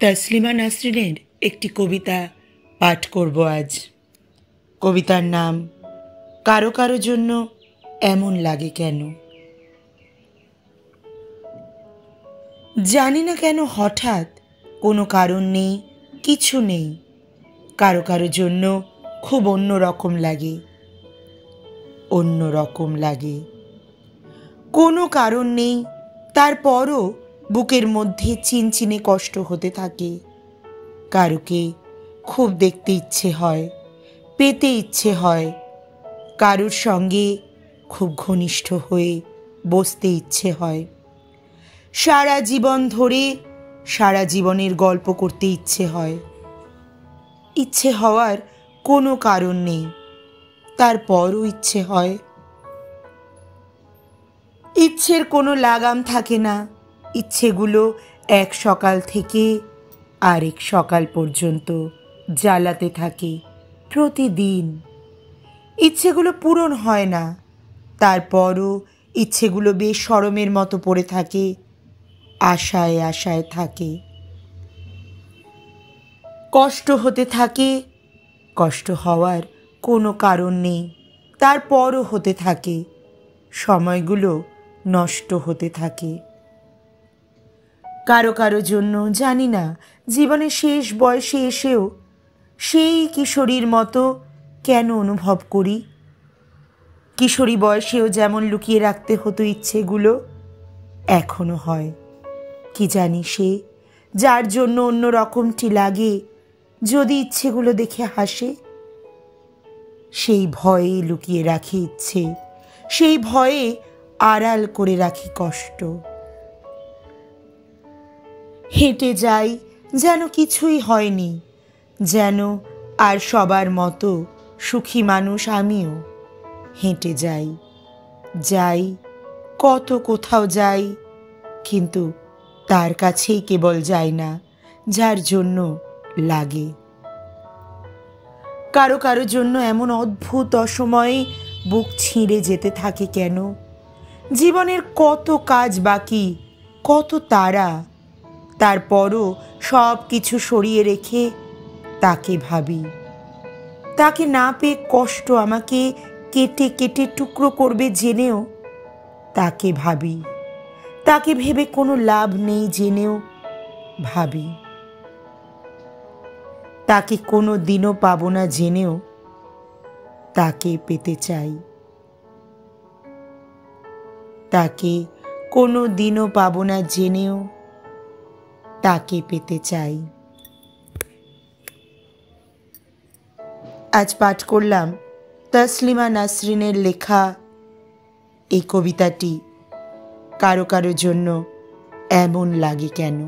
তসলিমা নাসরিনের একটি কবিতা পাঠ করব আজ। কবিতার নাম কারো কারো জন্য এমন লাগে কেন। জানি না কেন হঠাৎ কোনো কারণ নেই, কিছু নেই, কারো কারো জন্য খুব অন্যরকম লাগে, অন্যরকম লাগে। কোনো কারণ নেই, তারপরও বুকের মধ্যে চিনচিনে কষ্ট হতে থাকে। কারুকে খুব দেখতে ইচ্ছে হয়, পেতে ইচ্ছে হয়, কারুর সঙ্গে খুব ঘনিষ্ঠ হয়ে বসতে ইচ্ছে হয়, সারা জীবন ধরে সারা জীবনের গল্প করতে ইচ্ছে হয়। ইচ্ছে হওয়ার কোনো কারণ নেই, তারপরও ইচ্ছে হয়। ইচ্ছের কোনো লাগাম থাকে না, ইচ্ছেগুলো এক সকাল থেকে আরেক সকাল পর্যন্ত জ্বালাতে থাকে প্রতিদিন। ইচ্ছেগুলো পূরণ হয় না, তারপরও ইচ্ছেগুলো বেশরমের মতো পড়ে থাকে, আশায় আশায় থাকে। কষ্ট হতে থাকে, কষ্ট হওয়ার কোনো কারণ নেই, তারপরও হতে থাকে, সময়গুলো নষ্ট হতে থাকে। কারো কারো জন্য জানি না জীবনের শেষ বয়সে এসেও সেই কিশোরীর মতো কেন অনুভব করি। কিশোরী বয়সেও যেমন লুকিয়ে রাখতে হতো ইচ্ছেগুলো, এখনো হয়। কি জানি সে যার জন্য অন্য রকমটি লাগে যদি ইচ্ছেগুলো দেখে হাসে। সেই ভয়ে লুকিয়ে রাখি ইচ্ছে, সেই ভয়ে আড়াল করে রাখি কষ্ট। হেঁটে যাই যেন কিছুই হয়নি, যেন আর সবার মতো সুখী মানুষ আমিও। হেঁটে যাই, যাই, কত কোথাও যাই, কিন্তু তার কাছেই কেবল যাই না যার জন্য লাগে। কারো কারো জন্য এমন অদ্ভুত অসময়ে বুক ছিঁড়ে যেতে থাকে কেন। জীবনের কত কাজ বাকি, কত তাড়া, তারপরও সব কিছু সরিয়ে রেখে তাকে ভাবি। তাকে না পেয়ে কষ্ট আমাকে কেটে কেটে টুকরো করবে জেনেও তাকে ভাবি। তাকে ভেবে কোনো লাভ নেই জেনেও ভাবি। তাকে কোনো দিনও পাবো না জেনেও তাকে পেতে চাই। তাকে কোনো দিনও পাবো না জেনেও তাকে পেতে চাই। আজ পাঠ করলাম তসলিমা নাসরিনের লেখা এই কবিতাটি কারো কারো জন্য এমন লাগে কেন।